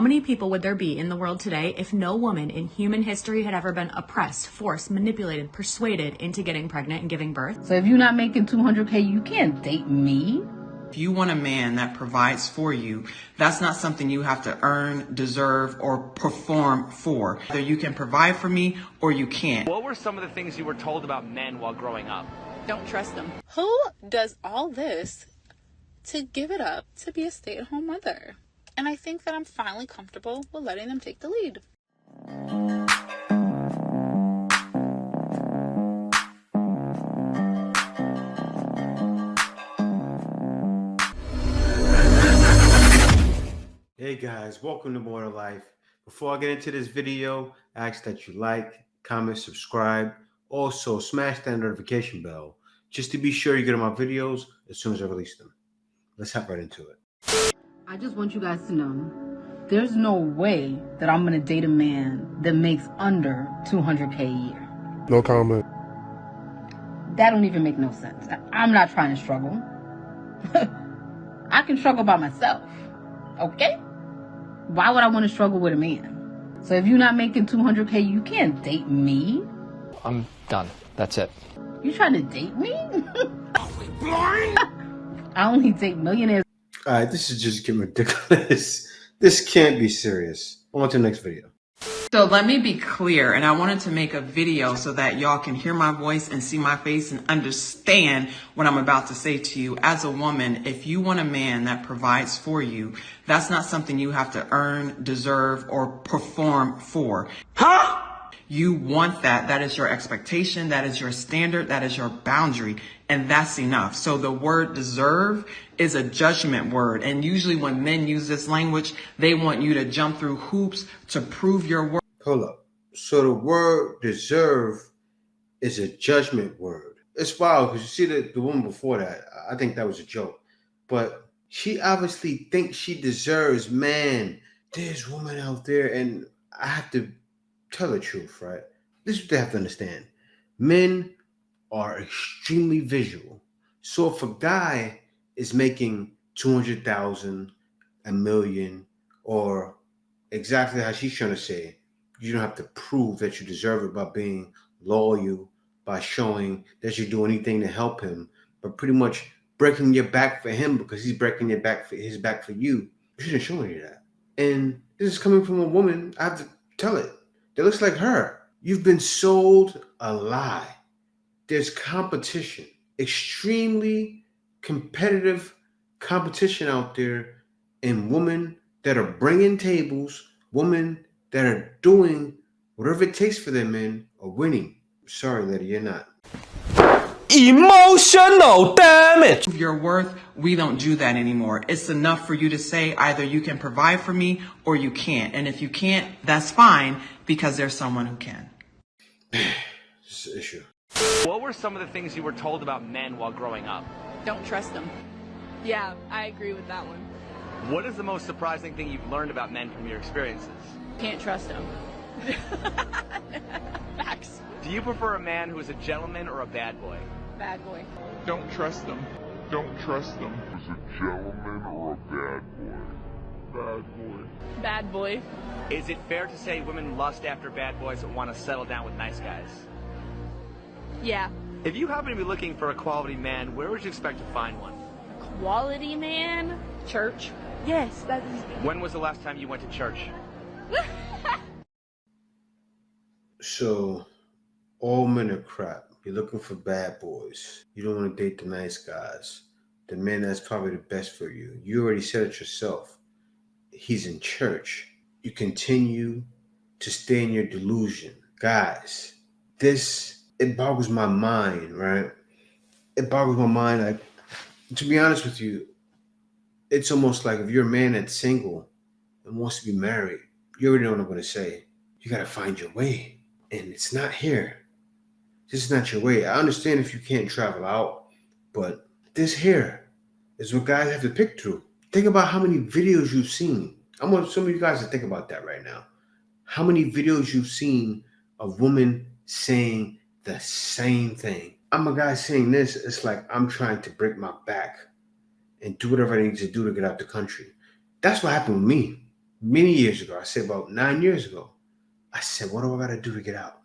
many people would there be in the world today if no woman in human history had ever been oppressed, forced, manipulated, persuaded into getting pregnant and giving birth? So if you're not making $200K, you can't date me. If you want a man that provides for you, that's not something you have to earn, deserve, or perform for. Either you can provide for me or you can't. What were some of the things you were told about men while growing up? Don't trust them. Who does all this to give it up to be a stay-at-home mother? And I think that I'm finally comfortable with letting them take the lead. Hey guys, welcome to More to Life. Before I get into this video, I ask that you like, comment, subscribe. Also, smash that notification bell just to be sure you get my videos as soon as I release them. Let's hop right into it. I just want you guys to know, there's no way that I'm going to date a man that makes under $200K a year. No comment. That don't even make no sense. I'm not trying to struggle. I can struggle by myself. Okay? Why would I want to struggle with a man? So if you're not making $200K, you can't date me. I'm done. That's it. You trying to date me? Are we blind? I only date millionaires. All right, this is just getting ridiculous. This can't be serious. On to the next video. So let me be clear, and I wanted to make a video so that y'all can hear my voice and see my face and understand what I'm about to say to you. As a woman, if you want a man that provides for you, that's not something you have to earn, deserve, or perform for. Huh? You want that. That is your expectation. That is your standard. That is your boundary. And that's enough. So the word deserve is a judgment word. And usually when men use this language, they want you to jump through hoops to prove your worth. Hold up. So the word deserve is a judgment word. It's wild because you see the woman before that. I think that was a joke. But she obviously thinks she deserves, man, there's women out there, and I have to tell the truth, right? This is what they have to understand. Men are extremely visual. So if a guy is making 200,000, a million, or exactly how she's trying to say, you don't have to prove that you deserve it by being loyal, by showing that you do anything to help him, but pretty much breaking your back for him because he's breaking your back for his back for you. You shouldn't show any of that. And this is coming from a woman. I have to tell it. That looks like her. You've been sold a lie. There's competition, extremely competitive competition out there, in women that are bringing tables, women that are doing whatever it takes for their men are winning. Sorry, lady, you're not. Emotional damage. Your worth, we don't do that anymore. It's enough for you to say either you can provide for me or you can't. And if you can't, that's fine because there's someone who can. This is an issue. What were some of the things you were told about men while growing up? Don't trust them. Yeah, I agree with that one. What is the most surprising thing you've learned about men from your experiences? Can't trust them. Facts. Do you prefer a man who is a gentleman or a bad boy? Bad boy. Don't trust them. Don't trust them. Is a gentleman or a bad boy? Bad boy. Bad boy. Is it fair to say women lust after bad boys that want to settle down with nice guys? Yeah. If you happen to be looking for a quality man, where would you expect to find one? Quality man. Church. Yes, that is. When was the last time you went to church? So all men are crap. You're looking for bad boys. You don't want to date the nice guys. The man that's probably the best for you. You already said it yourself. He's in church. You continue to stay in your delusion. Guys, it boggles my mind, right? It boggles my mind. Like, to be honest with you, it's almost like if you're a man that's single and wants to be married, you already know what I'm going to say. You got to find your way. And it's not here. This is not your way. I understand if you can't travel out, but this here is what guys have to pick through. Think about how many videos you've seen. I want some of you guys to think about that right now. How many videos you've seen of women saying the same thing. I'm a guy saying this, it's like I'm trying to break my back and do whatever I need to do to get out the country. That's what happened with me. many years ago. I said about 9 years ago. I said, what do I got to do to get out?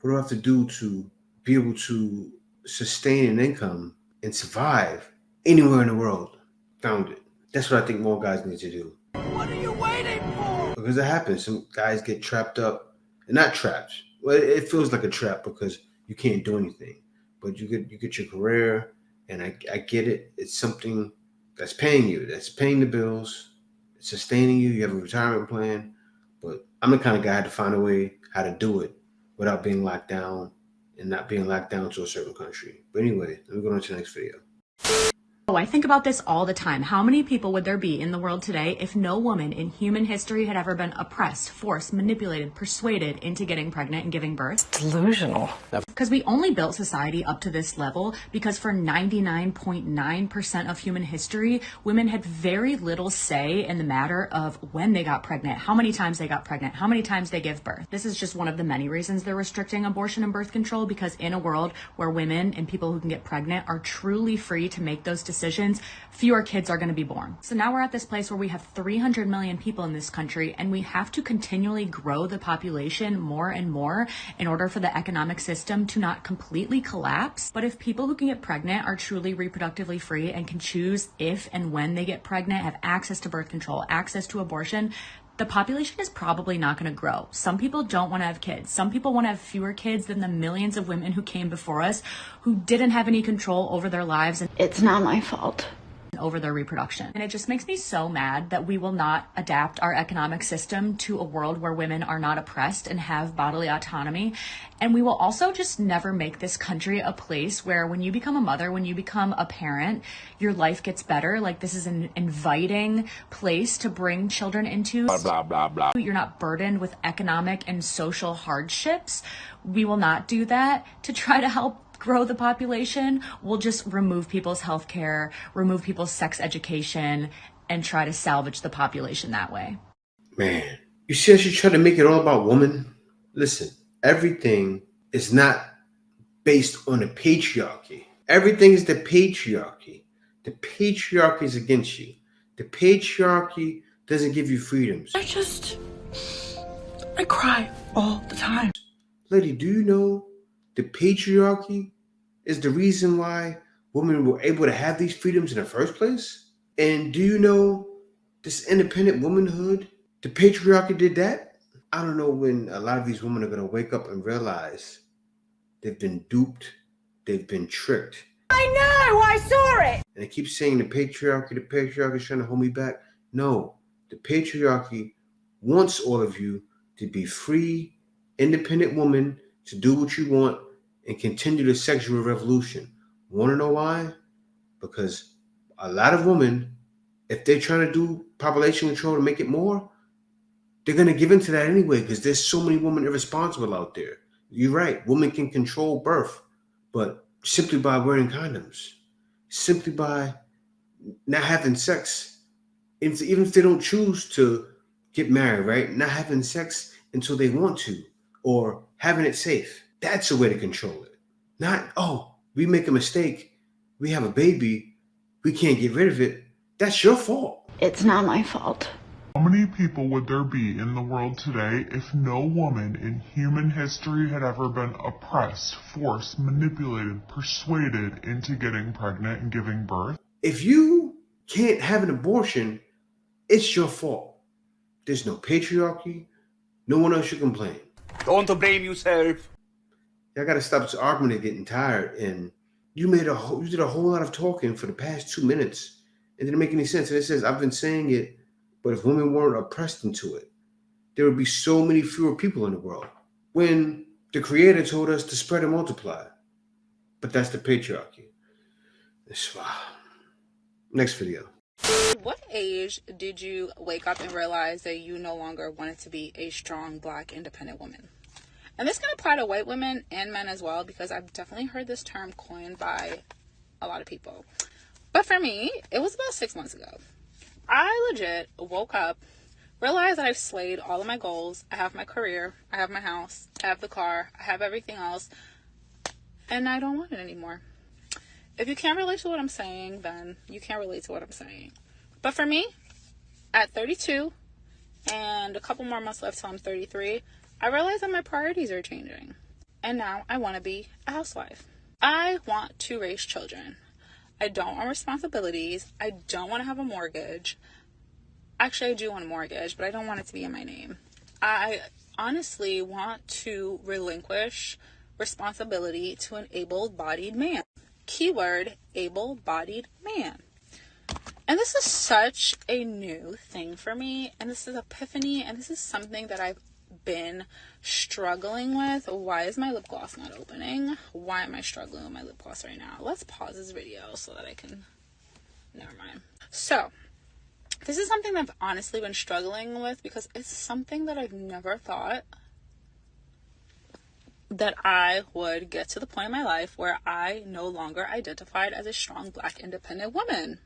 What do I have to do to be able to sustain an income and survive anywhere in the world? Found it. That's what I think more guys need to do. What are you waiting for? Because it happens. Some guys get trapped up. And not trapped. Well, it feels like a trap because you can't do anything. But you get your career, and I get it. It's something that's paying you. That's paying the bills. It's sustaining you. You have a retirement plan. But I'm the kind of guy to find a way how to do it without being locked down and not being locked down to a certain country. But anyway, let me go on to the next video. Oh, I think about this all the time. How many people would there be in the world today if no woman in human history had ever been oppressed, forced, manipulated, persuaded into getting pregnant and giving birth? Delusional. Because we only built society up to this level because for 99.9% of human history, women had very little say in the matter of when they got pregnant, how many times they got pregnant, how many times they give birth. This is just one of the many reasons they're restricting abortion and birth control, because in a world where women and people who can get pregnant are truly free to make those decisions, fewer kids are going to be born. So now we're at this place where we have 300 million people in this country, and we have to continually grow the population more and more in order for the economic system to not completely collapse. But if people who can get pregnant are truly reproductively free and can choose if and when they get pregnant, have access to birth control, access to abortion, the population is probably not going to grow. Some people don't want to have kids. Some people want to have fewer kids than the millions of women who came before us who didn't have any control over their lives. And it's not my fault. Over their reproduction. And it just makes me so mad that we will not adapt our economic system to a world where women are not oppressed and have bodily autonomy. And we will also just never make this country a place where when you become a mother, when you become a parent, your life gets better. Like, this is an inviting place to bring children into. Blah, blah, blah, blah. You're not burdened with economic and social hardships. We will not do that to try to help grow the population. We'll just remove people's health care, remove people's sex education, and try to salvage the population that way. Man, you see how she tried to make it all about women? Listen, everything is not based on the patriarchy. Everything is the patriarchy. The patriarchy is against you. The patriarchy doesn't give you freedoms. I cry all the time. Lady, do you know the patriarchy is the reason why women were able to have these freedoms in the first place? And do you know this independent womanhood? The patriarchy did that? I don't know when a lot of these women are going to wake up and realize they've been duped, they've been tricked. I know, I saw it. And they keep saying the patriarchy is trying to hold me back. No, the patriarchy wants all of you to be free, independent women, to do what you want and continue the sexual revolution. Want to know why? Because a lot of women, if they're trying to do population control to make it more, they're going to give into that anyway because there's so many women irresponsible out there. You're right. Women can control birth, but simply by wearing condoms, simply by not having sex, even if they don't choose to get married, right? Not having sex until they want to, or having it safe. That's a way to control it. Not, oh, we make a mistake, we have a baby, we can't get rid of it. That's your fault. It's not my fault. How many people would there be in the world today if no woman in human history had ever been oppressed, forced, manipulated, persuaded into getting pregnant and giving birth? If you can't have an abortion, it's your fault. There's no patriarchy. No one else should complain. Don't blame yourself. Y'all gotta stop this argument of getting tired. And you did a whole lot of talking for the past 2 minutes. It didn't make any sense. And it says, I've been saying it, but if women weren't oppressed into it, there would be so many fewer people in the world. When the Creator told us to spread and multiply. But that's the patriarchy. It's wow. Next video. What age did you wake up and realize that you no longer wanted to be a strong, Black, independent woman? And this can apply to white women and men as well, because I've definitely heard this term coined by a lot of people. But for me, it was about 6 months ago. I legit woke up, realized that I've slayed all of my goals. I have my career, I have my house, I have the car, I have everything else, and I don't want it anymore. If you can't relate to what I'm saying, then you can't relate to what I'm saying. But for me, at 32, and a couple more months left till I'm 33, I realized that my priorities are changing. And now I want to be a housewife. I want to raise children. I don't want responsibilities. I don't want to have a mortgage. Actually, I do want a mortgage, but I don't want it to be in my name. I honestly want to relinquish responsibility to an able-bodied man. Keyword, able-bodied man. And this is such a new thing for me, and this is epiphany, and this is something that I've been struggling with. Why is my lip gloss not opening? Why am I struggling with my lip gloss right now? Let's pause this video so that I can... Never mind. So, this is something that I've honestly been struggling with because it's something that I've never thought that I would get to the point in my life where I no longer identified as a strong Black independent woman.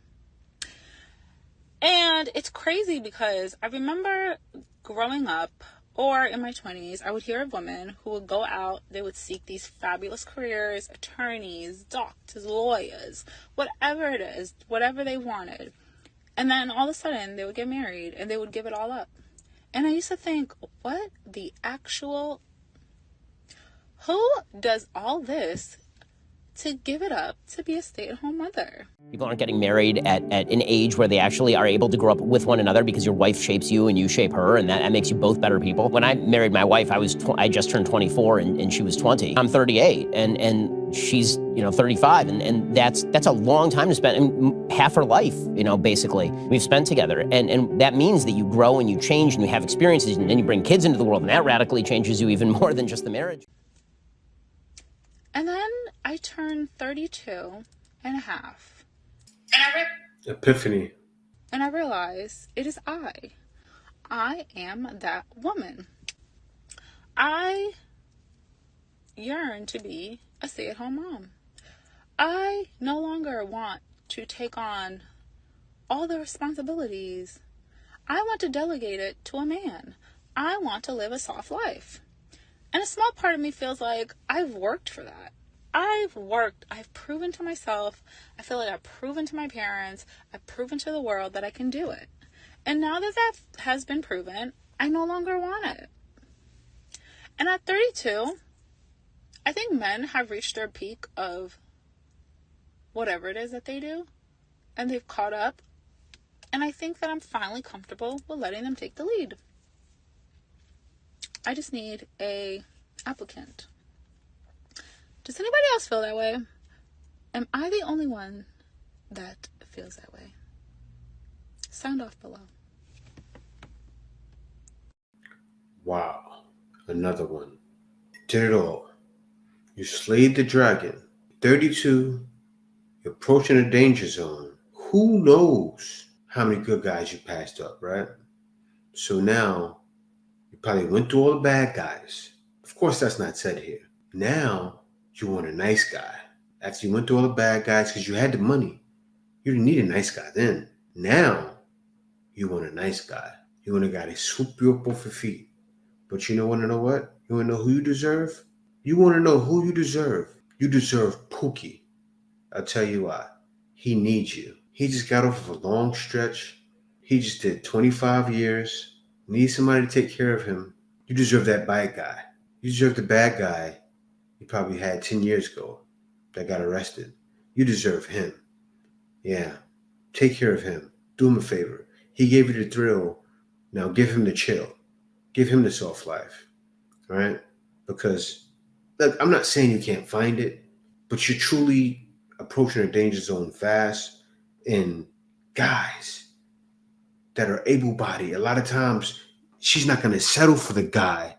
And it's crazy because I remember growing up or in my 20s, I would hear of women who would go out, they would seek these fabulous careers, attorneys, doctors, lawyers, whatever it is, whatever they wanted. And then all of a sudden they would get married and they would give it all up. And I used to think, what the actual... Who does all this to give it up to be a stay-at-home mother? People aren't getting married at an age where they actually are able to grow up with one another because your wife shapes you and you shape her, and that makes you both better people. When I married my wife, I just turned 24 and she was 20. I'm 38 and she's 35, and that's a long time to spend, half her life, basically we've spent together, and that means that you grow and you change and you have experiences, and then you bring kids into the world, and that radically changes you even more than just the marriage. And then I turned 32 and a half. Epiphany. And I realized it is I. I am that woman. I yearn to be a stay-at-home mom. I no longer want to take on all the responsibilities. I want to delegate it to a man. I want to live a soft life. And a small part of me feels like I've worked for that. I've proven to myself, I feel like I've proven to my parents, I've proven to the world that I can do it. And now that that has been proven, I no longer want it. And at 32, I think men have reached their peak of whatever it is that they do, and they've caught up. And I think that I'm finally comfortable with letting them take the lead. I just need a applicant. Does anybody else feel that way? Am I the only one that feels that way? Sound off below. Wow. Another one. Did it all. You slayed the dragon. 32. You're approaching a danger zone. Who knows how many good guys you passed up, right? So now, you probably went through all the bad guys. Of course, that's not said here. Now, you want a nice guy. After you went through all the bad guys because you had the money. You didn't need a nice guy then. Now, you want a nice guy. You want a guy to swoop you up off your feet. But you want to know what? You want to know who you deserve? You want to know who you deserve? You deserve Pookie. I'll tell you why. He needs you. He just got off of a long stretch. He just did 25 years. Needs somebody to take care of him. You deserve that bad guy. You deserve the bad guy you probably had 10 years ago that got arrested. You deserve him. Yeah. Take care of him. Do him a favor. He gave you the thrill. Now give him the chill. Give him the soft life. All right? Because, look, I'm not saying you can't find it, but you're truly approaching a danger zone fast. And guys that are able-bodied, a lot of times she's not going to settle for the guy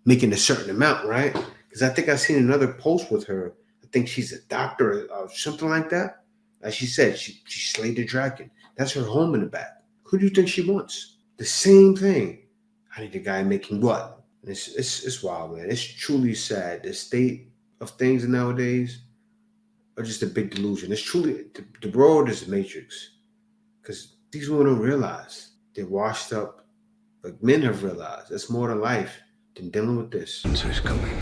making a certain amount, right? Because I think I seen another post with her. I think she's a doctor or something like that. As she said, she slayed the dragon. That's her home in the back. Who do you think she wants? The same thing. I need a guy making what? And it's wild, man. It's truly sad. The state of things nowadays are just a big delusion. It's truly, the world is a matrix. Because these women don't realize they're washed up. Like men have realized there's more to life than dealing with this. Answer's coming.